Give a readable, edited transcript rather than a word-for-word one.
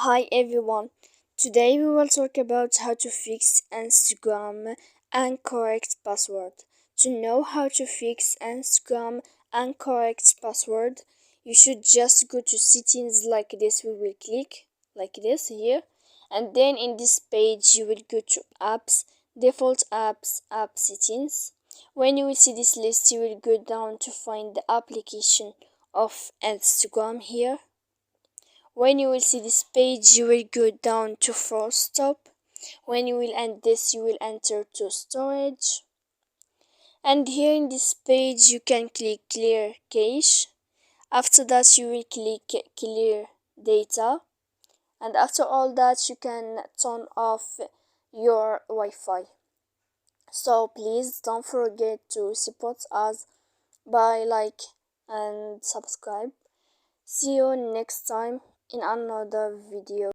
Hi everyone, today we will talk about how to fix Instagram incorrect password. To know how to fix Instagram incorrect password, you should just go to settings like this. We will click like this here, and then in this page you will go to apps, default apps, app settings. When you will see this list, you will go down to find the application of Instagram here. When you will see this page, you will go down to force stop. When you will end this, you will enter to storage. And here in this page, you can click clear cache. After that, you will click clear data. And after all that, you can turn off your Wi-Fi. So please don't forget to support us by like and subscribe. See you next time in another video.